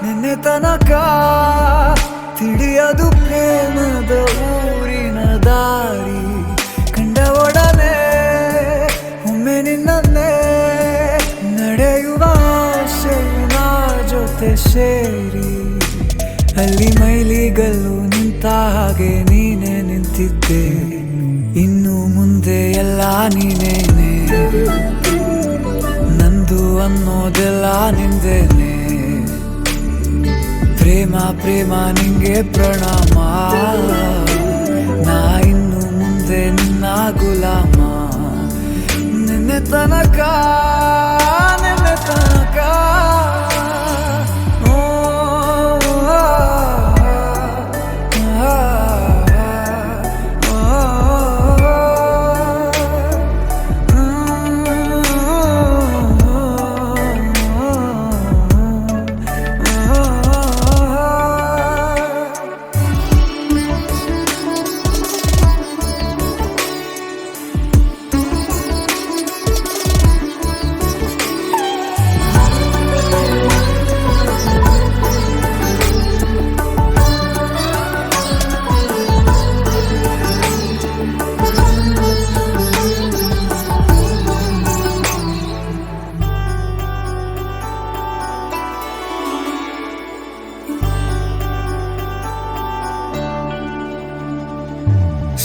ನಿನ್ನೆ ತನಕ ತಿಳಿಯದು ಪ್ರೇಮದ ಊರಿನ ದಾರಿ. ಕಂಡ ಒಡನೆ ಒಮ್ಮೆ ನಿನ್ನೇ ನಡೆಯುವ ಆಸೆಯ ಜೊತೆ ಸೇರಿ, ಅಲ್ಲಿ ಮೈಲಿಗಲ್ಲು ನಿಂತ ಹಾಗೆ ನೀನೆ ನಿಂತಿದ್ದೆ. ಇನ್ನು ಮುಂದೆ ಎಲ್ಲ ನೀನೇನೆ, ನಂದು ಅನ್ನೋದೆಲ್ಲ ನಿಂದೇನೆ. ಪ್ರೇಮ ಪ್ರೇಮ ನಿಂಗೆ ಪ್ರಣಾಮ, ನಾ ಇನ್ನು ಮುಂದೆ ನಿನ್ನ ಗುಲಾಮ. ನಿನ್ನೆ ತನಕ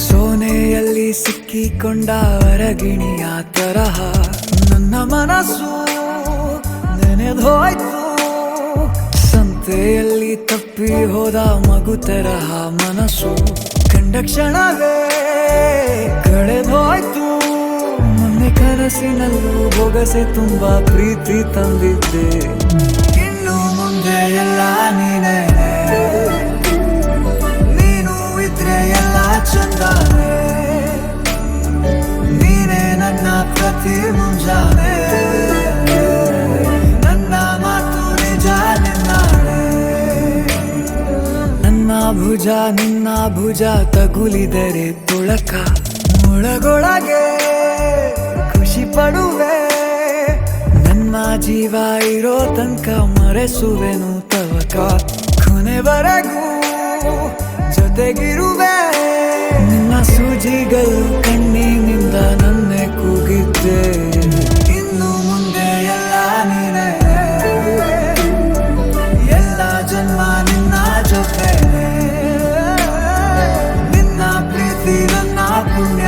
ಸೋನೆಯಲ್ಲಿ ಸಿಕ್ಕಿಕೊಂಡ ಹೊರಗಿಣಿಯ ತರಹ ನನ್ನ ಮನಸ್ಸು ನೆನೆದೋಯ್ತು. ಸಂತೆಯಲ್ಲಿ ತಪ್ಪಿ ಹೋದ ಮಗು ತರಹ ಮನಸ್ಸು ಕಂಡ ಕ್ಷಣವೇ ಕಳೆದೋಯ್ತು. ಮೊನ್ನೆ ಕನಸಿನಲ್ಲೂ ಬೊಗಸೆ ತುಂಬಾ ಪ್ರೀತಿ ತಂದಿದ್ದೆ. ಇನ್ನು ಮುಂದೆ ಎಲ್ಲ ನೀನೇ, ನೀನು ಇದ್ರೆ ಎಲ್ಲ ಚಂದಾನೆ. ನೀನೇ ನನ್ನ ಪ್ರತಿ ಮುಂಜಾನೆ, ನನ್ನ ಮಾತು ನಿಜ ನಿನ್ನಾನೆ. ನನ್ನ ಭುಜ ನಿನ್ನ ಭುಜ ತಗುಲಿದರೆ ತುಳಕ, ಒಳಗೊಳಗೆ ಖುಷಿ ಪಡುವೆ. ನನ್ನ ಜೀವ ಇರೋ ತನಕ ಮರೆಸುವೆನು ತವಕ, ಕೊನೆವರೆಗೂ ಜೊತೆಗಿರುವೆ. ನಿನ್ನ ಸೂಜಿಗಳು ಕಣ್ಣಿನಿಂದ ನನ್ನೆ ಕೂಗಿದ್ದೆ. ಇನ್ನು ಮುಂದೆ ಎಲ್ಲ ನೀನೇ, ಎಲ್ಲ ಜನ್ಮ ನಿನ್ನ ಜೊತೆ. ನಿನ್ನ ಪ್ರೀತಿ ನನ್ನ ಪುಣ್ಯ.